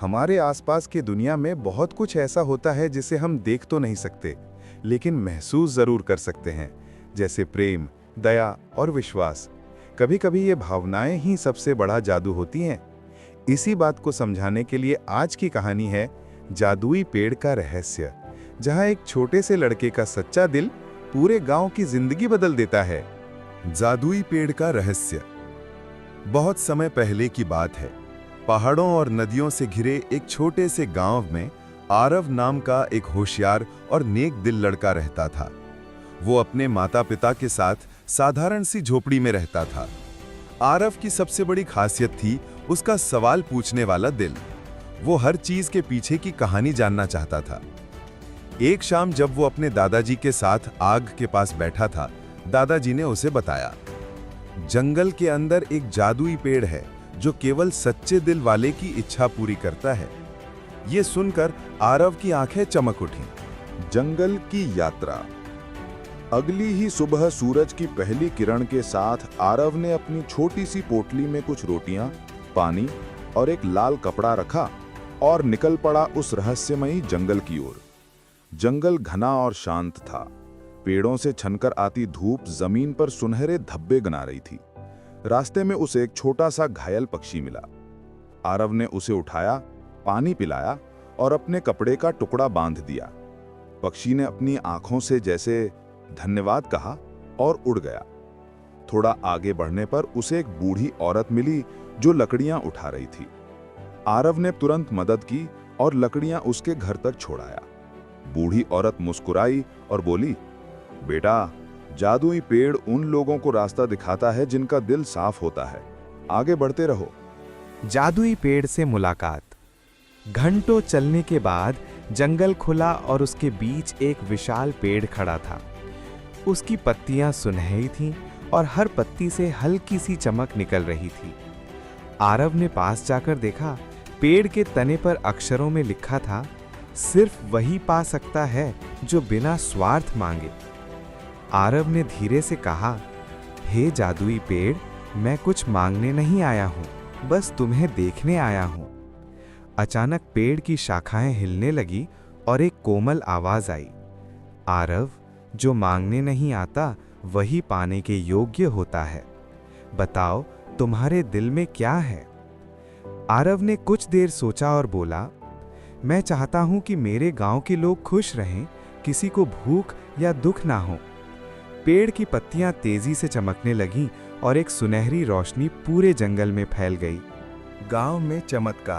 हमारे आसपास की दुनिया में बहुत कुछ ऐसा होता है जिसे हम देख तो नहीं सकते, लेकिन महसूस जरूर कर सकते हैं, जैसे प्रेम, दया और विश्वास। कभी-कभी ये भावनाएं ही सबसे बड़ा जादू होती हैं। इसी बात को समझाने के लिए आज की कहानी है जादुई पेड़ का रहस्य, जहां एक छोटे से लड़के का सच्चा दिल पूरे गांव की जिंदगी बदल देता है। जादुई पेड़ का रहस्य। बहुत समय पहले की बात है। पहाड़ों और नदियों से घिरे एक छोटे से गांव में आरव नाम का एक होशियार और नेक दिल लड़का रहता था। वो अपने माता पिता के साथ साधारण सी झोपड़ी में रहता था। आरव की सबसे बड़ी खासियत थी उसका सवाल पूछने वाला दिल। वो हर चीज के पीछे की कहानी जानना चाहता था। एक शाम जब वो अपने दादाजी के साथ आग के पास बैठा था, दादाजी ने उसे बताया, जंगल के अंदर एक जादुई पेड़ है जो केवल सच्चे दिल वाले की इच्छा पूरी करता है। ये सुनकर आरव की आंखें चमक उठीं। जंगल की यात्रा। अगली ही सुबह सूरज की पहली किरण के साथ आरव ने अपनी छोटी सी पोटली में कुछ रोटियां, पानी और एक लाल कपड़ा रखा और निकल पड़ा उस रहस्यमयी जंगल की ओर। जंगल घना और शांत था। पेड़ों से छनकर आती धूप जमीन पर सुनहरे धब्बे बना रही थी। रास्ते में उसे एक छोटा सा घायल पक्षी मिला। आरव ने उसे उठाया, पानी पिलाया और अपने कपड़े का टुकड़ा बांध दिया। पक्षी ने अपनी आंखों से जैसे धन्यवाद कहा और उड़ गया। थोड़ा आगे बढ़ने पर उसे एक बूढ़ी औरत मिली जो लकड़ियां उठा रही थी। आरव ने तुरंत मदद की और लकड़ियां उसके घर तक छोड़ाया। बूढ़ी औरत मुस्कुराई और बोली, बेटा, जादुई पेड़ उन लोगों को रास्ता दिखाता है जिनका दिल साफ होता है। आगे बढ़ते रहो। जादुई पेड़ से मुलाकात। घंटों चलने के बाद जंगल खुला और उसके बीच एक विशाल पेड़ खड़ा था। उसकी पत्तियां सुनहरी थीं और हर पत्ती से हल्की सी चमक निकल रही थी। आरव ने पास जाकर देखा, पेड़ के तने पर अक्षरों में लिखा था, सिर्फ वही पा सकता है जो बिना स्वार्थ मांगे। आरव ने धीरे से कहा, हे जादुई पेड़, मैं कुछ मांगने नहीं आया हूं, बस तुम्हें देखने आया हूं। अचानक पेड़ की शाखाएं हिलने लगी और एक कोमल आवाज आई, आरव, जो मांगने नहीं आता वही पाने के योग्य होता है। बताओ, तुम्हारे दिल में क्या है? आरव ने कुछ देर सोचा और बोला, मैं चाहता हूं कि मेरे गांव के लोग खुश रहें, किसी को भूख या दुख ना हो। पेड़ की पत्तियां तेजी से चमकने लगीं और एक सुनहरी रोशनी पूरे जंगल में फैल गई। गांव में चमत्कार।